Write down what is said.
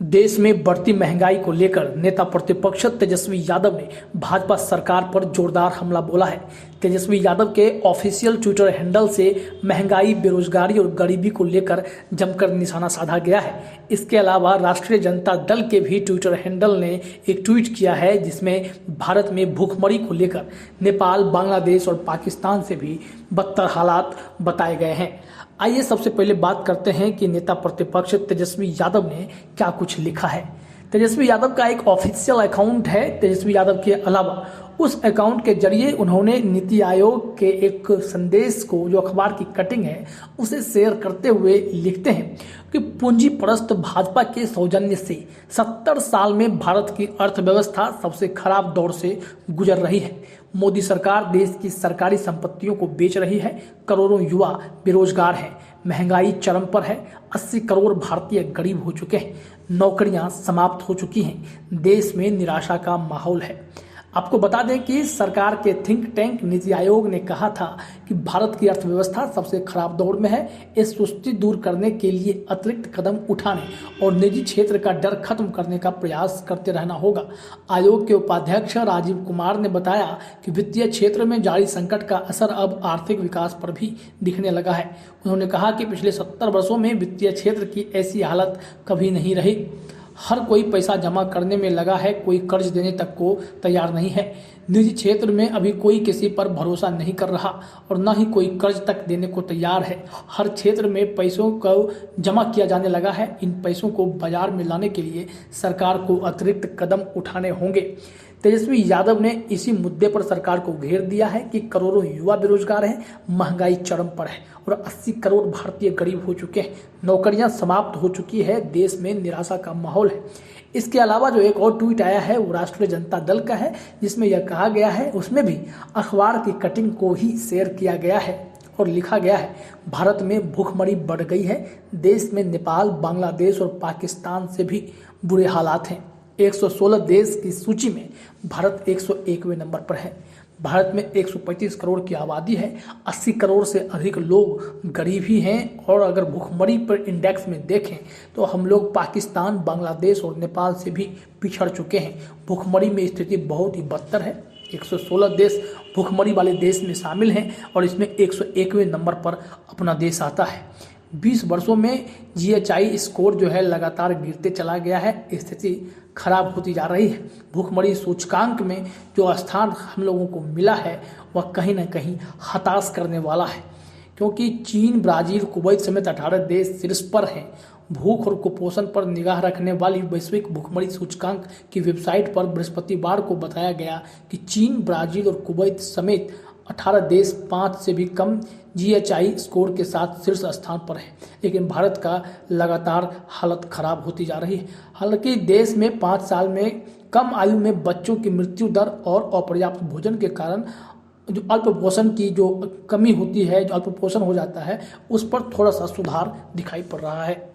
देश में बढ़ती महंगाई को लेकर नेता प्रतिपक्ष तेजस्वी यादव ने भाजपा सरकार पर जोरदार हमला बोला है। तेजस्वी यादव के ऑफिशियल ट्विटर हैंडल से महंगाई, बेरोजगारी और गरीबी को लेकर जमकर निशाना साधा गया है। इसके अलावा राष्ट्रीय जनता दल के भी ट्विटर हैंडल ने एक ट्वीट किया है जिसमें भारत में भूखमरी को लेकर नेपाल, बांग्लादेश और पाकिस्तान से भी बदतर हालात बताए गए हैं। आइए सबसे पहले बात करते हैं कि नेता प्रतिपक्ष तेजस्वी यादव ने क्या कुछ लिखा है। तेजस्वी यादव का एक ऑफिशियल अकाउंट है। तेजस्वी यादव के अलावा उस अकाउंट के जरिए उन्होंने नीति आयोग के एक संदेश को, जो अखबार की कटिंग है, उसे शेयर करते हुए लिखते हैं कि पूंजी परस्त भाजपा के सौजन्य से 70 साल में भारत की अर्थव्यवस्था सबसे खराब दौर से गुजर रही है। मोदी सरकार देश की सरकारी संपत्तियों को बेच रही है। करोड़ों युवा बेरोजगार हैं। महंगाई चरम पर है। 80 करोड़ भारतीय गरीब हो चुके हैं। नौकरियां समाप्त हो चुकी हैं। देश में निराशा का माहौल है। आपको बता दें कि सरकार के थिंक टैंक नीति आयोग ने कहा था कि भारत की अर्थव्यवस्था सबसे खराब दौर में है। इस सुस्ती दूर करने के लिए अतिरिक्त कदम उठाने और निजी क्षेत्र का डर खत्म करने का प्रयास करते रहना होगा। आयोग के उपाध्यक्ष राजीव कुमार ने बताया कि वित्तीय क्षेत्र में जारी संकट का असर अब आर्थिक विकास पर भी दिखने लगा है। उन्होंने कहा कि पिछले 70 वर्षों में वित्तीय क्षेत्र की ऐसी हालत कभी नहीं रही। हर कोई पैसा जमा करने में लगा है, कोई कर्ज देने तक को तैयार नहीं है। निजी क्षेत्र में अभी कोई किसी पर भरोसा नहीं कर रहा और न ही कोई कर्ज तक देने को तैयार है। हर क्षेत्र में पैसों को जमा किया जाने लगा है। इन पैसों को बाजार में लाने के लिए सरकार को अतिरिक्त कदम उठाने होंगे। तेजस्वी यादव ने इसी मुद्दे पर सरकार को घेर दिया है कि करोड़ों युवा बेरोजगार हैं, महंगाई चरम पर है और 80 करोड़ भारतीय गरीब हो चुके हैं। नौकरियां समाप्त हो चुकी है। देश में निराशा का माहौल है। इसके अलावा जो एक और ट्वीट आया है वो राष्ट्रीय जनता दल का है, जिसमें यह कहा गया है, उसमें भी अखबार की कटिंग को ही शेयर किया गया है और लिखा गया है, भारत में भूखमरी बढ़ गई है। देश में नेपाल, बांग्लादेश और पाकिस्तान से भी बुरे हालात हैं। 116 देश की सूची में भारत 101वें नंबर पर है। भारत में 135 करोड़ की आबादी है। 80 करोड़ से अधिक लोग गरीब ही हैं और अगर भूखमरी पर इंडेक्स में देखें तो हम लोग पाकिस्तान, बांग्लादेश और नेपाल से भी पिछड़ चुके हैं। भूखमरी में स्थिति बहुत ही बदतर है। 116 देश भूखमरी वाले देश में शामिल हैं और इसमें 101वें नंबर पर अपना देश आता है। 20 वर्षों में GHI स्कोर जो है लगातार गिरते चला गया है। स्थिति खराब होती जा रही है। भूखमरी सूचकांक में जो स्थान हम लोगों को मिला है वह कहीं ना कहीं हताश करने वाला है, क्योंकि चीन, ब्राजील, कुवैत समेत 18 देश शीर्ष पर हैं। भूख और कुपोषण पर निगाह रखने वाली वैश्विक भूखमरी सूचकांक की वेबसाइट पर बृहस्पतिवार को बताया गया कि चीन, ब्राजील और कुवैत समेत 18 देश 5 से भी कम GHI स्कोर के साथ शीर्ष स्थान पर है। लेकिन भारत का लगातार हालत खराब होती जा रही है। हालांकि देश में 5 साल में कम आयु में बच्चों की मृत्यु दर और अपर्याप्त भोजन के कारण जो अल्पपोषण की जो कमी होती है, जो अल्पपोषण हो जाता है, उस पर थोड़ा सा सुधार दिखाई पड़ रहा है।